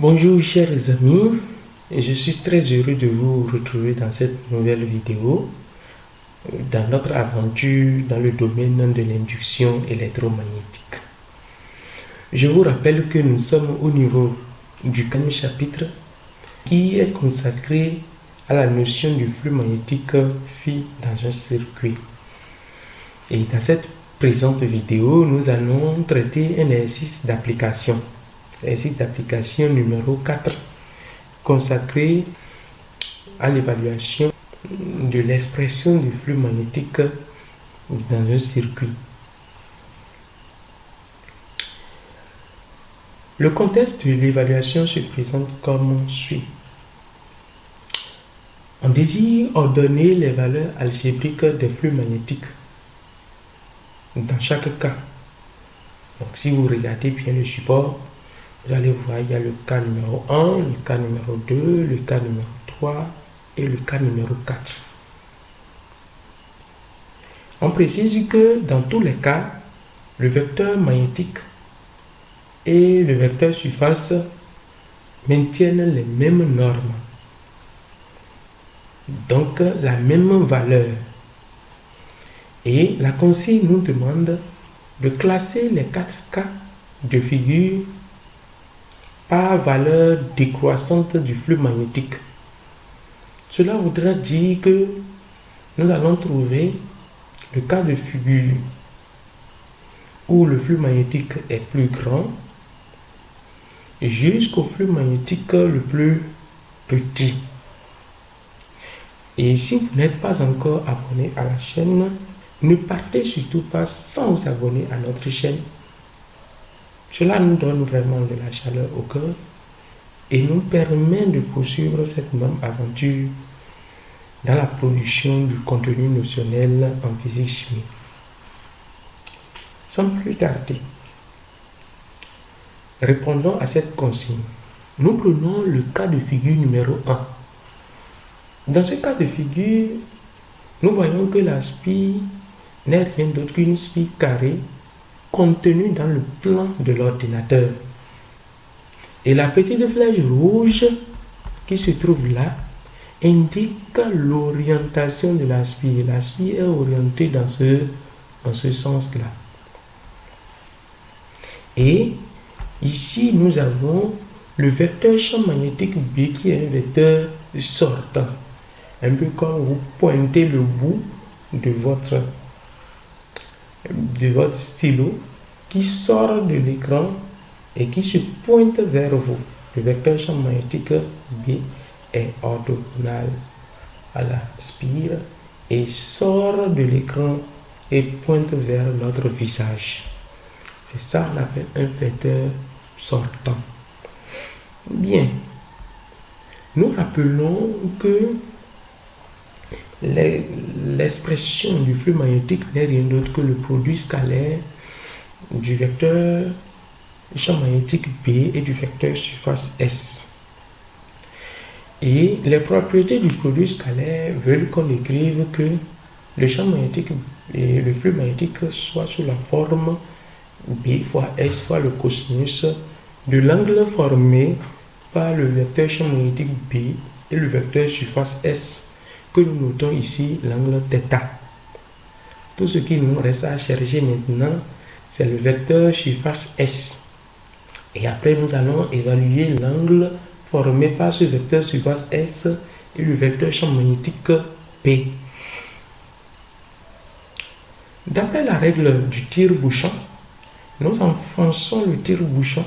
Bonjour chers amis, je suis très heureux de vous retrouver dans cette nouvelle vidéo dans notre aventure dans le domaine de l'induction électromagnétique. Je vous rappelle que nous sommes au niveau du 4e chapitre qui est consacré à la notion du flux magnétique phi dans un circuit. Et dans cette présente vidéo, nous allons traiter un exercice d'application. Exercice d'application numéro 4, consacré à l'évaluation de l'expression du flux magnétique dans un circuit. Le contexte de l'évaluation se présente comme suit. On désire ordonner les valeurs algébriques des flux magnétiques dans chaque cas. Donc, si vous regardez bien le support, vous allez voir, il y a le cas numéro 1, le cas numéro 2, le cas numéro 3 et le cas numéro 4. On précise que dans tous les cas, le vecteur magnétique et le vecteur surface maintiennent les mêmes normes. Donc, la même valeur. Et la consigne nous demande de classer les 4 cas de figure par valeur décroissante du flux magnétique. Cela voudra dire que nous allons trouver le cas de figure où le flux magnétique est plus grand jusqu'au flux magnétique le plus petit. Et si vous n'êtes pas encore abonné à la chaîne, ne partez surtout pas sans vous abonner à notre chaîne. Cela nous donne vraiment de la chaleur au cœur et nous permet de poursuivre cette même aventure dans la production du contenu notionnel en physique-chimie. Sans plus tarder, répondons à cette consigne. Nous prenons le cas de figure numéro 1. Dans ce cas de figure, nous voyons que la spire n'est rien d'autre qu'une spire carrée contenue dans le plan de l'ordinateur. Et la petite flèche rouge qui se trouve là indique l'orientation de la spire. La spire est orientée dans ce sens-là. Et ici, nous avons le vecteur champ magnétique B qui est un vecteur sortant. Un peu comme vous pointez le bout de votre stylo qui sort de l'écran et qui se pointe vers vous. Le vecteur champ magnétique B est orthogonal à la spire et sort de l'écran et pointe vers notre visage. C'est ça qu'on appelle un vecteur sortant. Bien. Nous rappelons que l'expression du flux magnétique n'est rien d'autre que le produit scalaire du vecteur champ magnétique B et du vecteur surface S. Et les propriétés du produit scalaire veulent qu'on écrive que le champ magnétique et le flux magnétique soit sous la forme B fois S fois le cosinus de l'angle formé par le vecteur champ magnétique B et le vecteur surface S, que nous notons ici l'angle θ. Tout ce qui nous reste à chercher maintenant, c'est le vecteur surface S. Et après, nous allons évaluer l'angle formé par ce vecteur surface S et le vecteur champ magnétique P. D'après la règle du tire-bouchon, nous enfonçons le tire-bouchon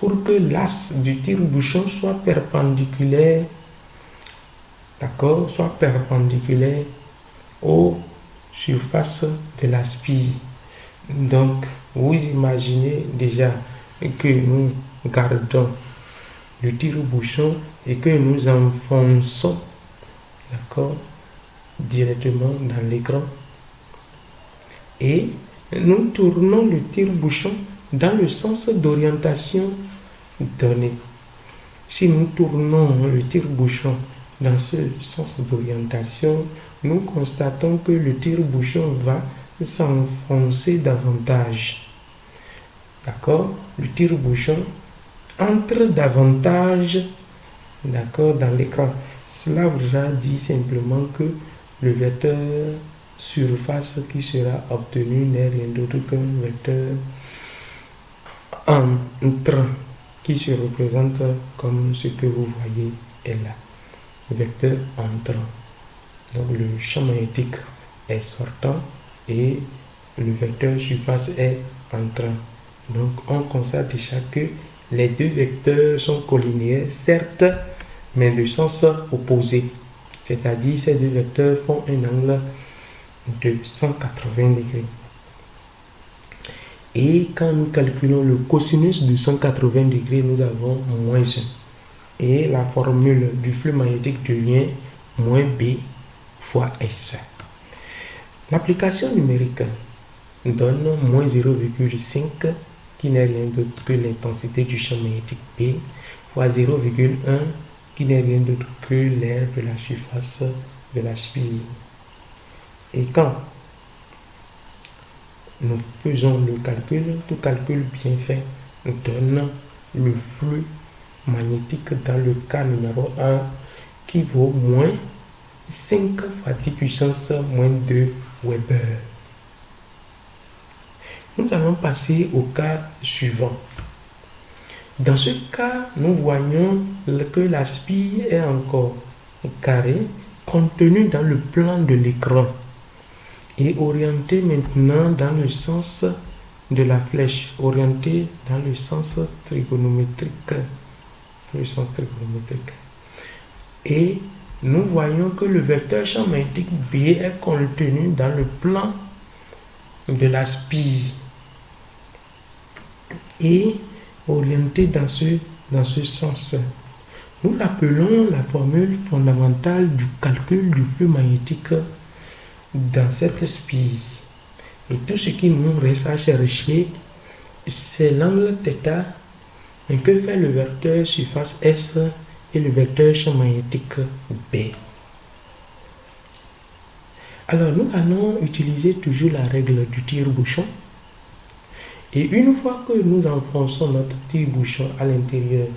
pour que l'axe du tire-bouchon soit perpendiculaire, d'accord, soit perpendiculaire aux surfaces de la spire. Donc, vous imaginez déjà que nous gardons le tire-bouchon et que nous enfonçons, d'accord, directement dans l'écran. Et nous tournons le tire-bouchon dans le sens d'orientation donné. Si nous tournons le tire-bouchon dans ce sens d'orientation, nous constatons que le tire-bouchon va s'enfoncer davantage. D'accord? Le tire-bouchon entre davantage, d'accord, dans l'écran. Cela voudra dire simplement que le vecteur surface qui sera obtenu n'est rien d'autre qu'un vecteur entrant qui se représente comme ce que vous voyez est là. Le vecteur entrant. Donc le champ magnétique est sortant et le vecteur surface est entrant. Donc on constate déjà que les deux vecteurs sont collinéaires, certes, mais de sens opposé. C'est-à-dire ces deux vecteurs font un angle de 180 degrés. Et quand nous calculons le cosinus de 180 degrés, nous avons moins 1. Et la formule du flux magnétique devient moins B fois S. L'application numérique donne moins 0,5 qui n'est rien d'autre que l'intensité du champ magnétique B fois 0,1 qui n'est rien d'autre que l'air de la surface de la spire. Et quand nous faisons le calcul, tout calcul bien fait nous donne le flux magnétique dans le cas numéro 1 qui vaut moins 5 fois 10 puissance moins 2 Weber. Nous allons passer au cas suivant. Dans ce cas, nous voyons que la spire est encore carrée, contenue dans le plan de l'écran et orientée maintenant dans le sens de la flèche, orientée dans le sens trigonométrique. Et nous voyons que le vecteur champ magnétique B est contenu dans le plan de la spire et orienté dans ce sens. Nous l'appelons la formule fondamentale du calcul du flux magnétique dans cette spire. Et tout ce qui nous reste à chercher, c'est l'angle θ que fait le vecteur surface S et le vecteur champ magnétique B. Alors nous allons utiliser toujours la règle du tire-bouchon. Et une fois que nous enfonçons notre tire-bouchon à l'intérieur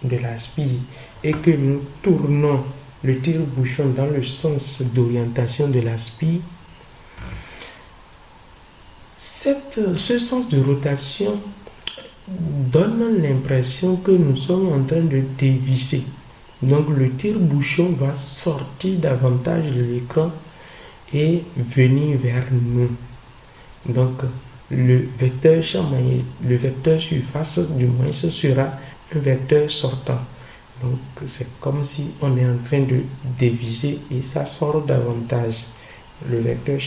de la spire et que nous tournons le tire-bouchon dans le sens d'orientation de la spire, ce sens de rotation donne l'impression que nous sommes en train de dévisser. Donc le tire-bouchon va sortir davantage de l'écran et venir vers nous. Donc le vecteur surface du moins ce sera un vecteur sortant. Donc c'est comme si on est en train de déviser et ça sort davantage. Le vecteur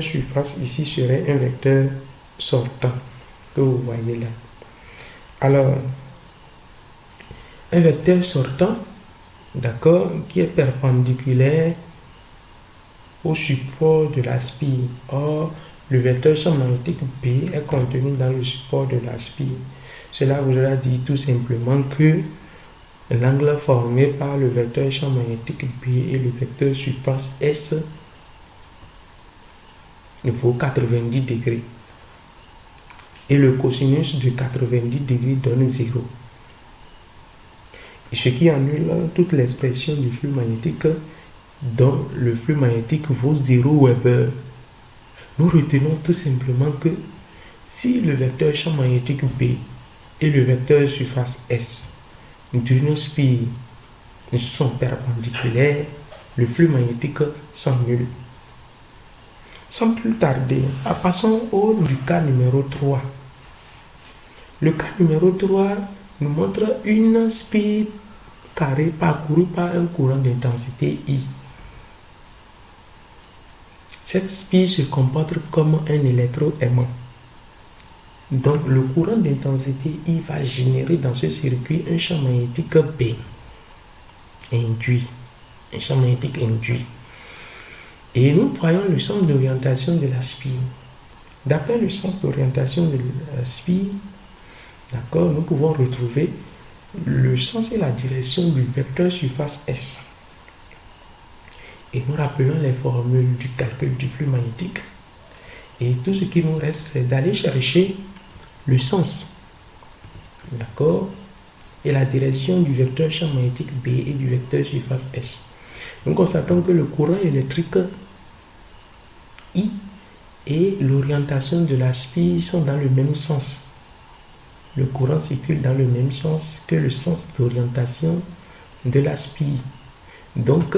surface ici serait un vecteur sortant que vous voyez là. Alors un vecteur sortant, d'accord, qui est perpendiculaire au support de la spire. Or, le vecteur champ magnétique B est contenu dans le support de la spire. Cela voudra dire tout simplement que l'angle formé par le vecteur champ magnétique B et le vecteur surface S vaut 90 degrés. Et le cosinus de 90 degrés donne 0. Et ce qui annule toute l'expression du flux magnétique dont le flux magnétique vaut 0 Weber. Nous retenons tout simplement que si le vecteur champ magnétique B et le vecteur surface S d'une spire sont perpendiculaires, le flux magnétique s'annule. Sans plus tarder, passons du cas numéro 3. Le cas numéro 3 nous montre une spire carrée parcourue par un courant d'intensité I. Cette spire se comporte comme un électroaimant. Donc le courant d'intensité I va générer dans ce circuit un champ magnétique B induit. Un champ magnétique induit. Et nous voyons le sens d'orientation de la spire. D'après le sens d'orientation de la spire, d'accord, nous pouvons retrouver le sens et la direction du vecteur surface S. Et nous rappelons les formules du calcul du flux magnétique. Et tout ce qui nous reste, c'est d'aller chercher le sens D'accord? Et la direction du vecteur champ magnétique B et du vecteur surface S. Nous constatons que le courant électrique I et l'orientation de la spire sont dans le même sens. Le courant circule dans le même sens que le sens d'orientation de la spire. Donc,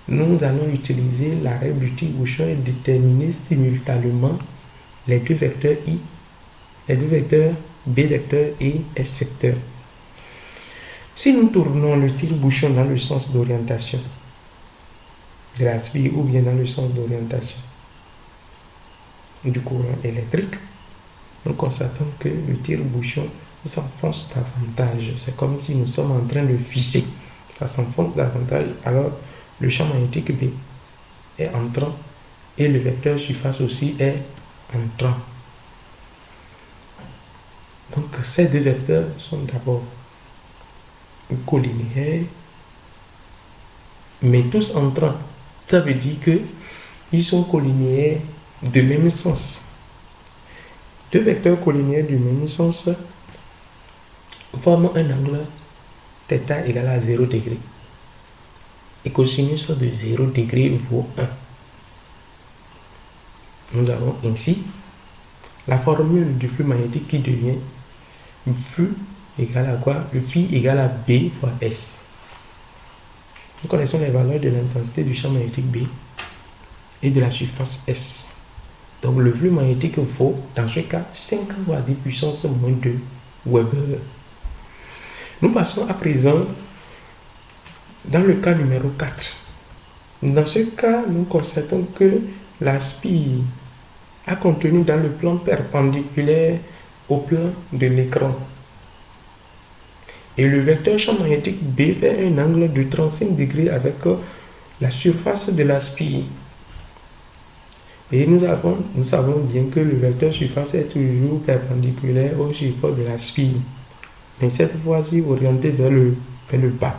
nous allons utiliser la règle du tire-bouchon et déterminer simultanément les deux vecteurs I, les deux vecteurs B vecteur et S vecteur. Si nous tournons le tire-bouchon dans le sens d'orientation de la spire ou bien dans le sens d'orientation du courant électrique, nous constatons que le tire-bouchon s'enfonce davantage. C'est comme si nous sommes en train de visser. Ça s'enfonce davantage, alors le champ magnétique B est entrant et le vecteur surface aussi est entrant. Donc ces deux vecteurs sont d'abord collinéaires, mais tous entrants. Ça veut dire qu'ils sont collinéaires de même sens. Deux vecteurs collinéaires du même sens forment un angle θ égal à 0 degré. Et cosinus de 0 degré vaut 1. Nous avons ainsi la formule du flux magnétique qui devient flux égale à quoi? Le phi égale à B fois S. Nous connaissons les valeurs de l'intensité du champ magnétique B et de la surface S. Donc le flux magnétique vaut, dans ce cas, 5 fois 10 puissance moins 2 Weber. Nous passons à présent dans le cas numéro 4. Dans ce cas, nous constatons que la spire a contenu dans le plan perpendiculaire au plan de l'écran. Et le vecteur champ magnétique B fait un angle de 35 degrés avec la surface de la spire. Et nous savons bien que le vecteur surface est toujours perpendiculaire au support de la spire, mais cette fois-ci orienté vers le bas.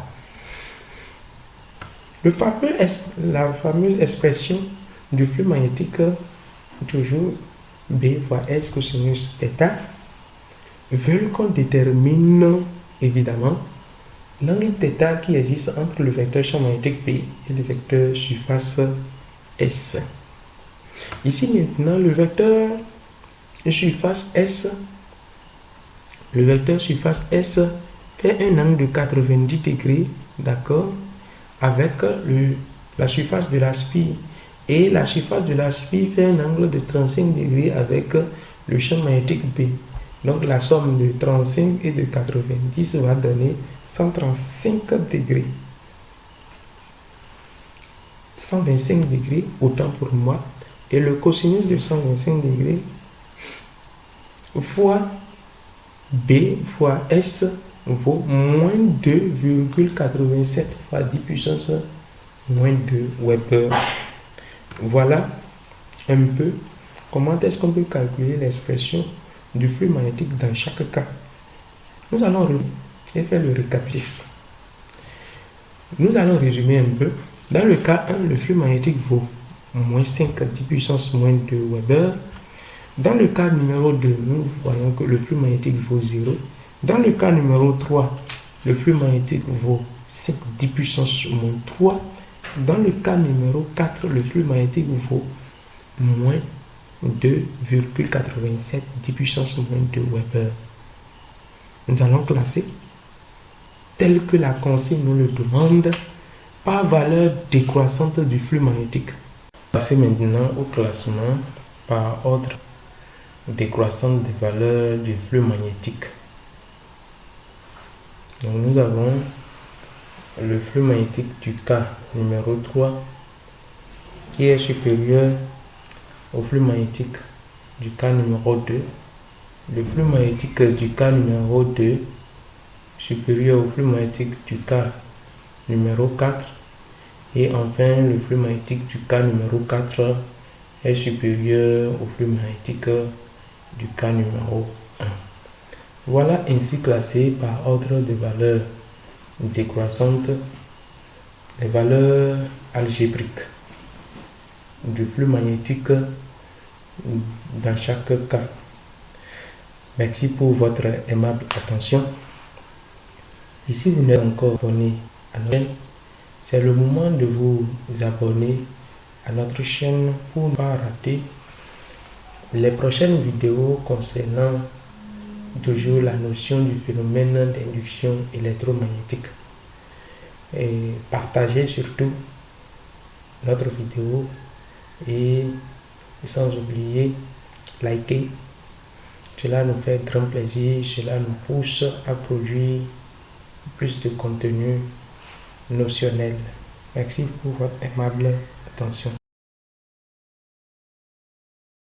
La fameuse expression du flux magnétique, toujours B fois S cosinus θ, veut qu'on détermine évidemment l'angle θ qui existe entre le vecteur champ magnétique B et le vecteur surface S. Ici maintenant, le vecteur surface S fait un angle de 90 degrés, d'accord, avec la surface de la spire. Et la surface de la spire fait un angle de 35 degrés avec le champ magnétique B. Donc la somme de 35 et de 90 va donner 135 degrés. 125 degrés, autant pour moi. Et le cosinus de 125 degrés fois B fois S vaut moins 2,87 fois 10 puissance moins 2 Weber. Voilà un peu comment est-ce qu'on peut calculer l'expression du flux magnétique dans chaque cas. Nous allons faire le récapitulatif. Nous allons résumer un peu. Dans le cas 1, le flux magnétique vaut moins 5 10 puissance moins 2 Weber. Dans le cas numéro 2, nous voyons que le flux magnétique vaut 0. Dans le cas numéro 3, le flux magnétique vaut 5 10 puissance moins 3. Dans le cas numéro 4, le flux magnétique vaut moins 2,87 10 puissance moins 2 Weber. Nous allons classer tel que la consigne nous le demande par valeur décroissante du flux magnétique. Passer maintenant au classement par ordre décroissante des valeurs du flux magnétique. Donc nous avons le flux magnétique du cas numéro 3 qui est supérieur au flux magnétique du cas numéro 2. Le flux magnétique du cas numéro 2 supérieur au flux magnétique du cas numéro 4. Et enfin, le flux magnétique du cas numéro 4 est supérieur au flux magnétique du cas numéro 1. Voilà ainsi classé par ordre de valeurs décroissantes les valeurs algébriques du flux magnétique dans chaque cas. Merci pour votre aimable attention. Et si vous n'êtes pas encore abonné à notre chaîne, c'est le moment de vous abonner à notre chaîne pour ne pas rater les prochaines vidéos concernant toujours la notion du phénomène d'induction électromagnétique. Et partagez surtout notre vidéo et sans oublier liker. Cela nous fait grand plaisir, cela nous pousse à produire plus de contenu notionnel. Merci pour votre aimable attention.